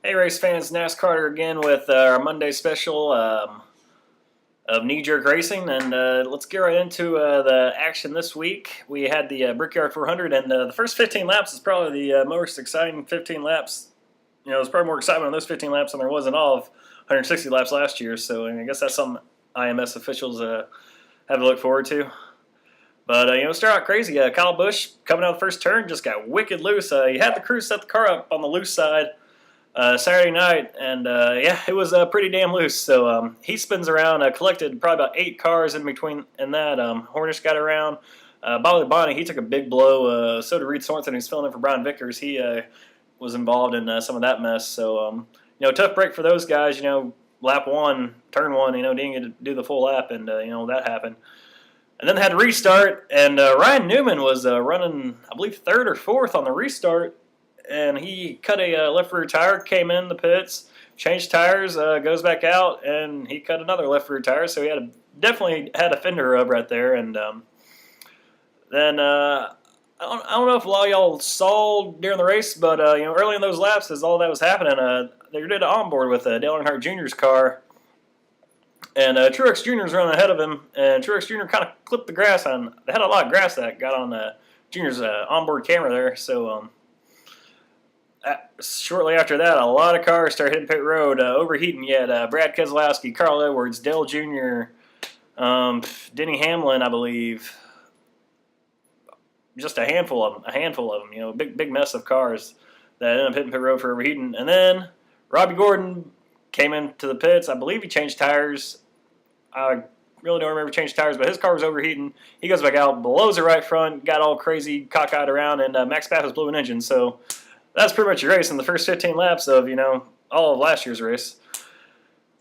Hey race fans, NASCARTER again with our Monday special of Knee Jerk Racing, and let's get right into the action this week. We had the Brickyard 400, and the first 15 laps is probably the most exciting 15 laps. You know, there's probably more excitement on those 15 laps than there was in all of 160 laps last year, so I guess that's something IMS officials have to look forward to. But, start out crazy. Kyle Busch, coming out of the first turn, just got wicked loose. He had the crew set the car up on the loose side Saturday night, and yeah, it was pretty damn loose. So he spins around, collected probably about 8 cars in between, and that Hornish got around. Bobby Bonnie, he took a big blow. So did Reed Sorensen, who's filling in for Brian Vickers. He was involved in some of that mess. So tough break for those guys. Lap 1, turn 1, didn't get to do the full lap, and that happened. And then they had to restart, and Ryan Newman was running, I believe, 3rd or 4th on the restart, and he cut a left rear tire, came in the pits, changed tires, goes back out, and he cut another left rear tire, so he definitely had a fender rub right there. And then I don't know if a lot of y'all saw during the race, but early in those laps, as all that was happening, they did an onboard with Dale Earnhardt Jr.'s car. And Truex Jr. was running ahead of him, and Truex Jr. kind of clipped the grass on. They had a lot of grass that got on Jr.'s onboard camera there. So shortly after that, a lot of cars started hitting pit road, overheating. You had Brad Keselowski, Carl Edwards, Dale Jr., Denny Hamlin, I believe. Just a handful of them. Big mess of cars that ended up hitting pit road for overheating. And then Robbie Gordon came into the pits. I believe he changed tires. I really don't remember changing tires, but his car was overheating. He goes back out, blows it right front, got all crazy, cockeyed around, and Max Pappas blew an engine. So that's pretty much your race in the first 15 laps of, all of last year's race.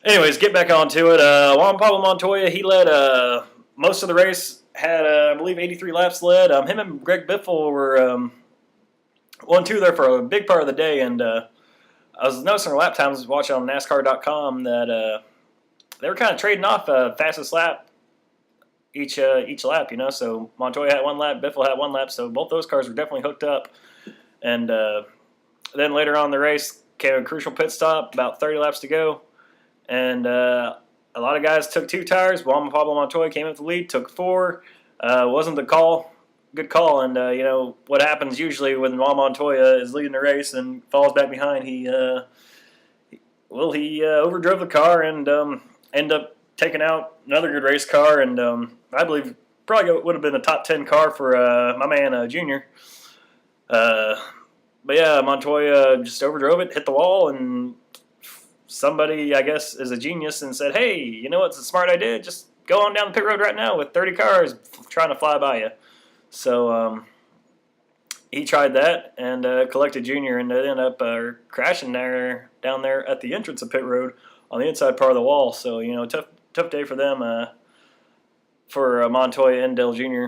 Anyways, get back onto it. Juan Pablo Montoya, he led most of the race, had, I believe, 83 laps led. Him and Greg Biffle were 1-2 there for a big part of the day, and I was noticing their lap times watching on NASCAR.com that they were kind of trading off fastest lap each lap, So Montoya had 1 lap, Biffle had 1 lap, so both those cars were definitely hooked up. And then later on in the race came a crucial pit stop, about 30 laps to go, and a lot of guys took 2 tires. Juan Pablo Montoya came up the lead, took 4. Wasn't the good call, and what happens usually when Juan Montoya is leading the race and falls back behind, he overdrove the car and ended up taking out another good race car, and I believe probably would have been a top 10 car for my man Junior. But yeah, Montoya just overdrove it, hit the wall, and somebody, I guess, is a genius and said, hey, you know what's a smart idea? Just go on down the pit road right now with 30 cars trying to fly by you. So he tried that and collected Junior, and they ended up crashing down there at the entrance of pit road on the inside part of the wall. So, tough day for them, for Montoya and Dale Jr.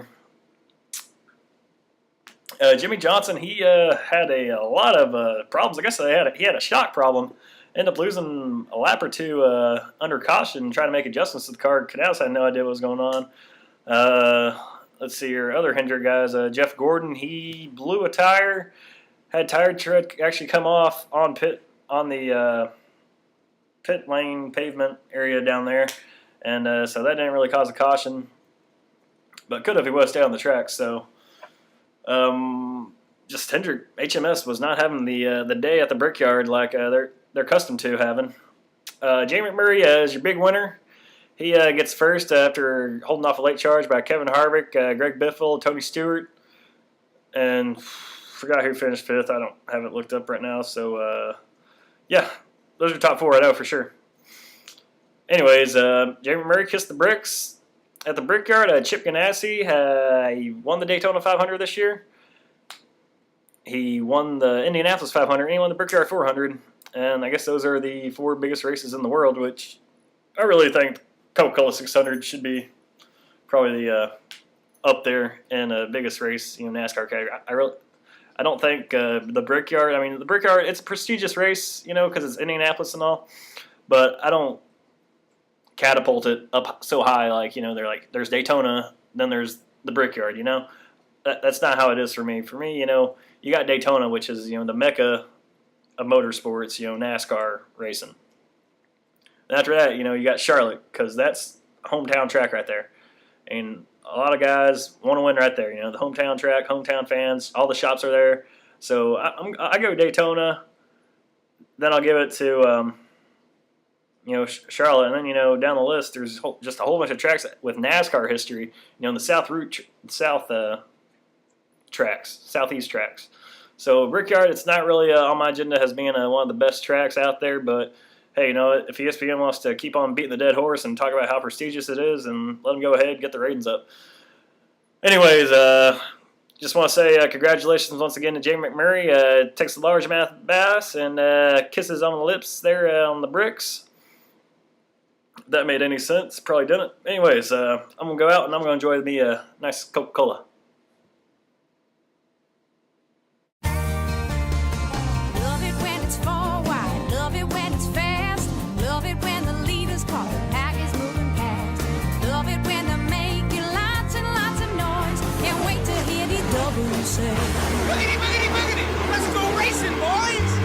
Jimmy Johnson, he had a lot of problems. I guess he had a shock problem. Ended up losing a lap or 2 under caution, trying to make adjustments to the car. Canals had no idea what was going on. Let's see your other Hendrick guys. Jeff Gordon, he blew a tire, had tire tread actually come off on the pit lane pavement area down there, and so that didn't really cause a caution, but could have if he would have stayed on the track. So just Hendrick HMS was not having the day at the Brickyard like they're accustomed to having. Jamie McMurray is your big winner. He gets first after holding off a late charge by Kevin Harvick, Greg Biffle, Tony Stewart, and forgot who finished 5th. I don't have it looked up right now. So, yeah, those are top 4 I know for sure. Anyways, Jamie Murray kissed the bricks at the Brickyard. Chip Ganassi, he won the Daytona 500 this year. He won the Indianapolis 500, and he won the Brickyard 400. And I guess those are the 4 biggest races in the world, which I really think Coca-Cola 600 should be probably the up there in the biggest race, NASCAR category. I don't think the Brickyard. I mean, the Brickyard, it's a prestigious race, because it's Indianapolis and all. But I don't catapult it up so high, like they're like there's Daytona, then there's the Brickyard. That's not how it is for me. For me, you got Daytona, which is the mecca of motorsports, NASCAR racing. And after that, you got Charlotte, because that's a hometown track right there. And a lot of guys want to win right there. The hometown track, hometown fans, all the shops are there. So I go Daytona, then I'll give it to Charlotte, and then down the list there's just a whole bunch of tracks with NASCAR history. In the southeast tracks. So Brickyard, it's not really on my agenda as being one of the best tracks out there, but hey, if ESPN wants to keep on beating the dead horse and talk about how prestigious it is, and let them go ahead, get the ratings up. Anyways, just want to say congratulations once again to Jamie McMurray. Takes a largemouth bass and kisses on the lips there on the bricks. If that made any sense, probably didn't. Anyways, I'm going to go out and I'm going to enjoy me a nice Coca-Cola. Love it when it's forward, love it when it's fast, love it when the leader's call, the pack is moving past, love it when they make you lots and lots of noise, can't wait to hear the double say. Boogity, boogity, boogity! Let's go racing, boys!